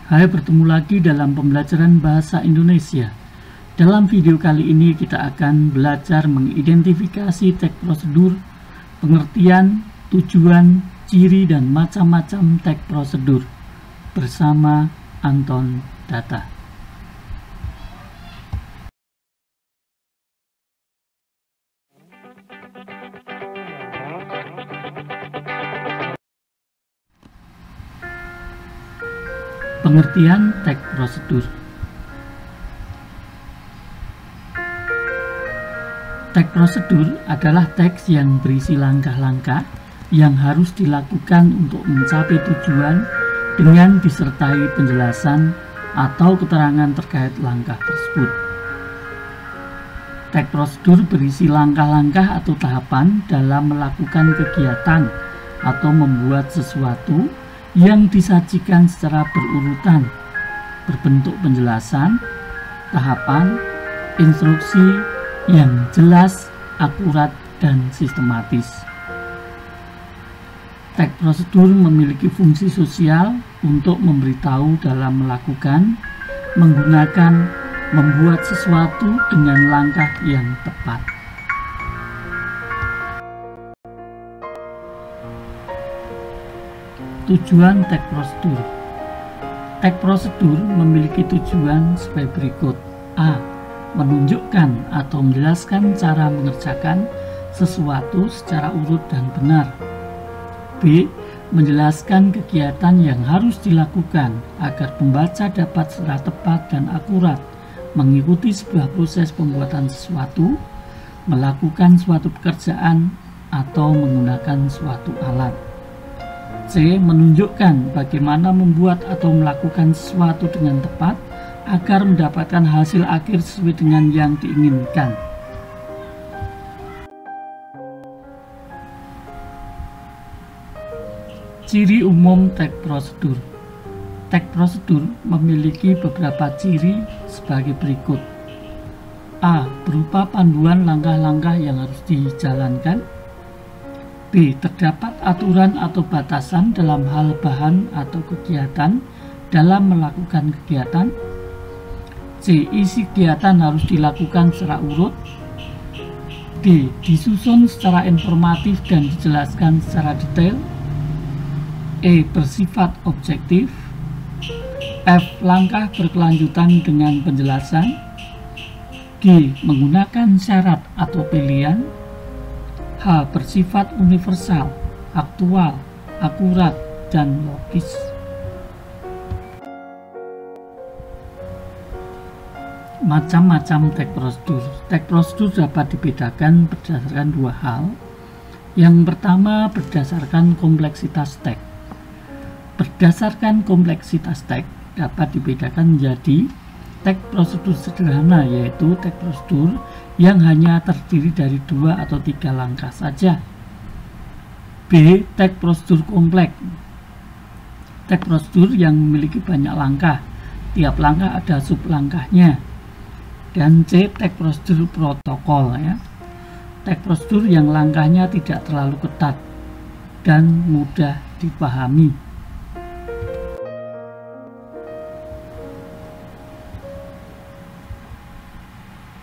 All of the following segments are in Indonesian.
Hai, bertemu lagi dalam pembelajaran bahasa Indonesia. Dalam video kali ini kita akan belajar mengidentifikasi teks prosedur, pengertian, tujuan, ciri, dan macam-macam teks prosedur bersama Anton Data. Pengertian teks prosedur. Teks prosedur adalah teks yang berisi langkah-langkah yang harus dilakukan untuk mencapai tujuan dengan disertai penjelasan atau keterangan terkait langkah tersebut. Teks prosedur berisi langkah-langkah atau tahapan dalam melakukan kegiatan atau membuat sesuatu yang disajikan secara berurutan, berbentuk penjelasan, tahapan, instruksi yang jelas, akurat, dan sistematis. Teks prosedur memiliki fungsi sosial untuk memberitahu dalam melakukan, menggunakan, membuat sesuatu dengan langkah yang tepat. Tujuan teks prosedur. Teks prosedur memiliki tujuan sebagai berikut. A. Menunjukkan atau menjelaskan cara mengerjakan sesuatu secara urut dan benar. B. Menjelaskan kegiatan yang harus dilakukan agar pembaca dapat secara tepat dan akurat mengikuti sebuah proses pembuatan sesuatu, melakukan suatu pekerjaan, atau menggunakan suatu alat. C. Menunjukkan bagaimana membuat atau melakukan sesuatu dengan tepat agar mendapatkan hasil akhir sesuai dengan yang diinginkan. Ciri umum teks prosedur. Teks prosedur memiliki beberapa ciri sebagai berikut. A. Berupa panduan langkah-langkah yang harus dijalankan. B. Terdapat aturan atau batasan dalam hal bahan atau kegiatan dalam melakukan kegiatan. C. Isi kegiatan harus dilakukan secara urut. D. Disusun secara informatif dan dijelaskan secara detail. E. Bersifat objektif. F. Langkah berkelanjutan dengan penjelasan. G. Menggunakan syarat atau pilihan. H. Bersifat universal, aktual, akurat, dan logis. Macam-macam teks prosedur. Teks prosedur dapat dibedakan berdasarkan dua hal. Yang pertama, berdasarkan kompleksitas teks. Berdasarkan kompleksitas teks dapat dibedakan menjadi teks prosedur sederhana, yaitu teks prosedur yang hanya terdiri dari 2 atau 3 langkah saja. B. Teks prosedur kompleks. Teks prosedur yang memiliki banyak langkah, tiap langkah ada sub langkahnya. Dan C. Teks prosedur protokol. Teks prosedur yang langkahnya tidak terlalu ketat dan mudah dipahami.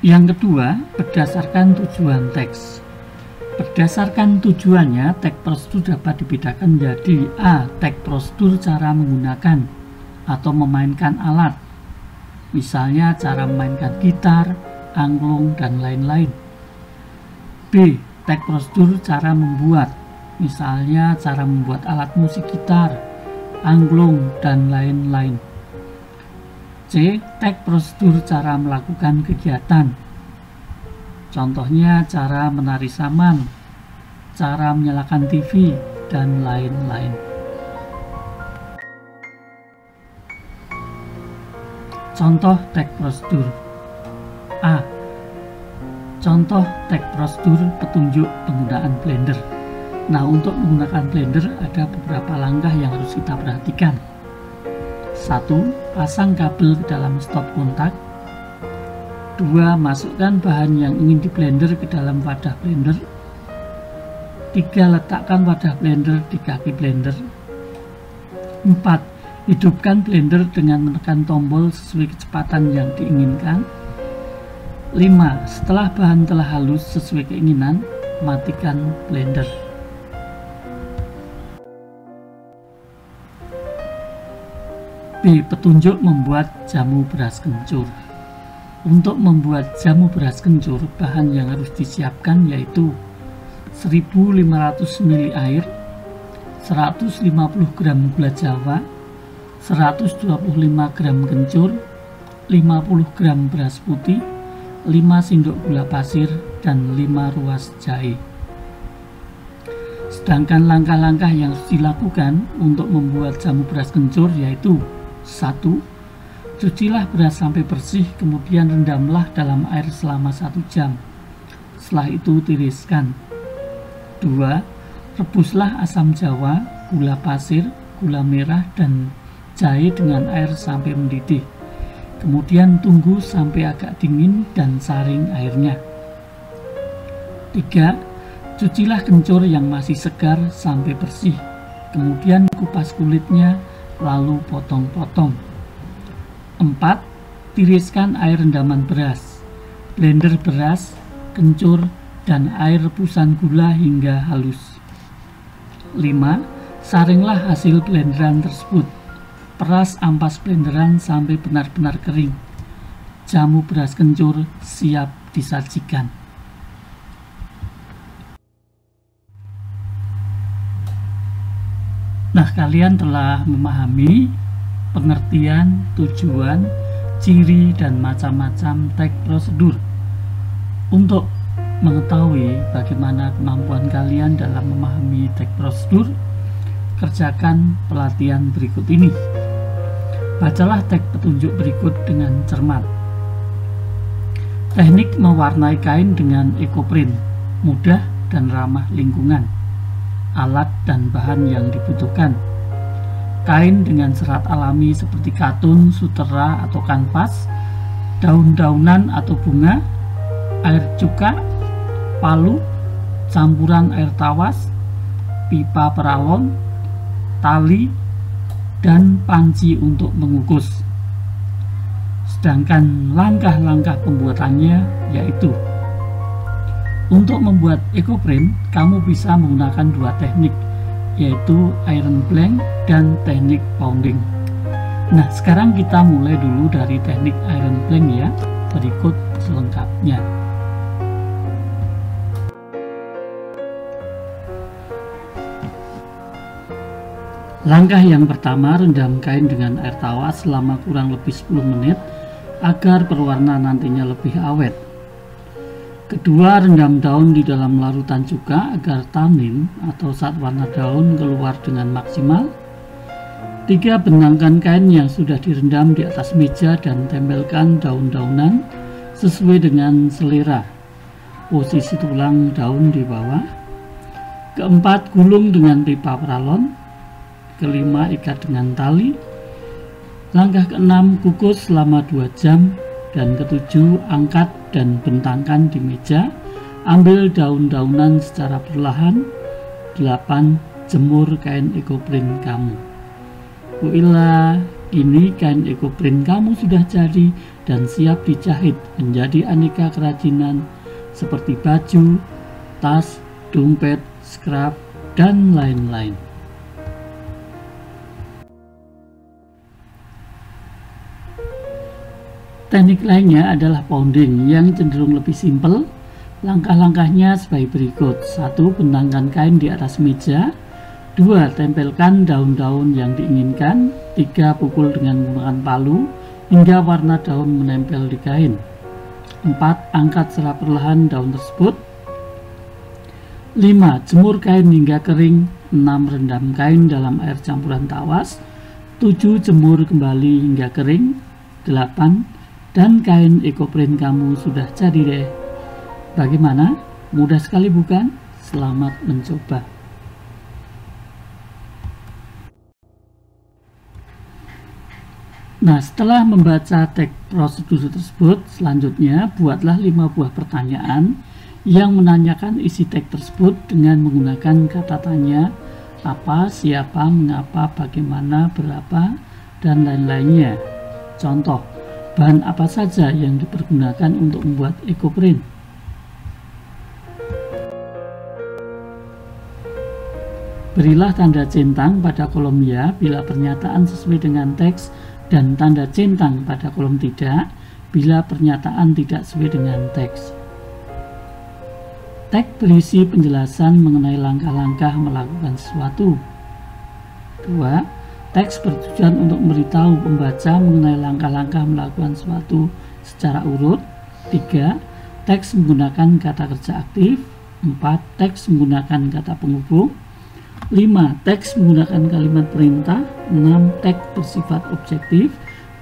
Yang kedua, berdasarkan tujuan teks. Berdasarkan tujuannya, teks prosedur dapat dibedakan menjadi A. Teks prosedur cara menggunakan atau memainkan alat, misalnya cara memainkan gitar, angklung, dan lain-lain. B. Teks prosedur cara membuat, misalnya cara membuat alat musik gitar, angklung, dan lain-lain. C. Teks prosedur cara melakukan kegiatan, contohnya cara menari saman, cara menyalakan TV, dan lain-lain. Contoh teks prosedur. A. Contoh teks prosedur petunjuk penggunaan blender. Nah, untuk menggunakan blender ada beberapa langkah yang harus kita perhatikan. 1. Pasang kabel ke dalam stop kontak. 2. Masukkan bahan yang ingin di blender ke dalam wadah blender. 3. Letakkan wadah blender di kaki blender. 4. Hidupkan blender dengan menekan tombol sesuai kecepatan yang diinginkan. 5. Setelah bahan telah halus sesuai keinginan, matikan blender. B. Petunjuk membuat jamu beras kencur. Untuk membuat jamu beras kencur, bahan yang harus disiapkan yaitu 1500 ml air, 150 gram gula jawa, 125 gram kencur, 50 gram beras putih, 5 sendok gula pasir, dan 5 ruas jahe. Sedangkan langkah-langkah yang harus dilakukan untuk membuat jamu beras kencur yaitu 1. Cucilah beras sampai bersih, kemudian rendamlah dalam air selama 1 jam. Setelah itu tiriskan. 2. Rebuslah asam jawa, gula pasir, gula merah, dan jahe dengan air sampai mendidih. Kemudian tunggu sampai agak dingin dan saring airnya. 3. Cucilah kencur yang masih segar sampai bersih. Kemudian kupas kulitnya, lalu potong-potong. 4. Tiriskan air rendaman beras, blender beras, kencur, dan air rebusan gula hingga halus. 5. Saringlah hasil blenderan tersebut. Peras ampas blenderan sampai benar-benar kering. Jamu beras kencur siap disajikan. Nah, kalian telah memahami pengertian, tujuan, ciri, dan macam-macam teks prosedur. Untuk mengetahui bagaimana kemampuan kalian dalam memahami teks prosedur, kerjakan pelatihan berikut ini. Bacalah teks petunjuk berikut dengan cermat. Teknik mewarnai kain dengan ekoprint, mudah dan ramah lingkungan. Alat dan bahan yang dibutuhkan: kain dengan serat alami seperti katun, sutera atau kanvas, daun-daunan atau bunga, air cuka, palu, campuran air tawas, pipa peralon, tali, dan panci untuk mengukus. Sedangkan langkah-langkah pembuatannya yaitu: untuk membuat ekoprint, kamu bisa menggunakan 2 teknik, yaitu iron blank dan teknik pounding. Nah, sekarang kita mulai dulu dari teknik iron blank ya. Berikut selengkapnya. Langkah yang pertama, rendam kain dengan air tawas selama kurang lebih 10 menit agar berwarna nantinya lebih awet. Kedua, rendam daun di dalam larutan cuka agar tanin atau zat warna daun keluar dengan maksimal. 3. Benangkan kain yang sudah direndam di atas meja dan tempelkan daun-daunan sesuai dengan selera. Posisi tulang daun di bawah. Keempat, gulung dengan pipa peralon. Kelima, ikat dengan tali. Langkah keenam, kukus selama 2 jam. Dan ketujuh, angkat dan bentangkan di meja. Ambil daun-daunan secara perlahan. 8. Jemur kain ekoprint kamu. Voila, kini kain ekoprint kamu sudah jadi dan siap dijahit menjadi aneka kerajinan seperti baju, tas, dompet, scarf, dan lain-lain. Teknik lainnya adalah pounding yang cenderung lebih simpel. Langkah-langkahnya sebagai berikut. 1. Bentangkan kain di atas meja. 2. Tempelkan daun-daun yang diinginkan. 3. Pukul dengan menggunakan palu hingga warna daun menempel di kain. 4. Angkat secara perlahan daun tersebut. 5. Jemur kain hingga kering. 6. Rendam kain dalam air campuran tawas. 7. Jemur kembali hingga kering. 8. Dan kain ekoprint kamu sudah jadi deh. Bagaimana? Mudah sekali bukan? Selamat mencoba. Nah, setelah membaca teks prosedur tersebut, selanjutnya buatlah 5 buah pertanyaan yang menanyakan isi teks tersebut dengan menggunakan kata tanya: apa, siapa, mengapa, bagaimana, berapa, dan lain-lainnya. Contoh, bahan apa saja yang dipergunakan untuk membuat ekoprint? Berilah tanda centang pada kolom ya bila pernyataan sesuai dengan teks dan tanda centang pada kolom tidak bila pernyataan tidak sesuai dengan teks. Teks berisi penjelasan mengenai langkah-langkah melakukan sesuatu. 2. Teks bertujuan untuk memberitahu pembaca mengenai langkah-langkah melakukan sesuatu secara urut. 3. Teks menggunakan kata kerja aktif. 4. Teks menggunakan kata penghubung. 5. Teks menggunakan kalimat perintah. 6. Teks bersifat objektif,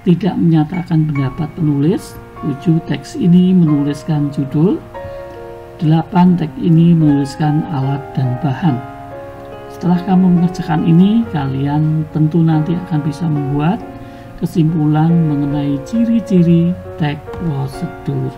tidak menyatakan pendapat penulis. 7. Teks ini menuliskan judul. 8. Teks ini menuliskan alat dan bahan. Setelah kamu mengerjakan ini, kalian tentu nanti akan bisa membuat kesimpulan mengenai ciri-ciri teks prosedur.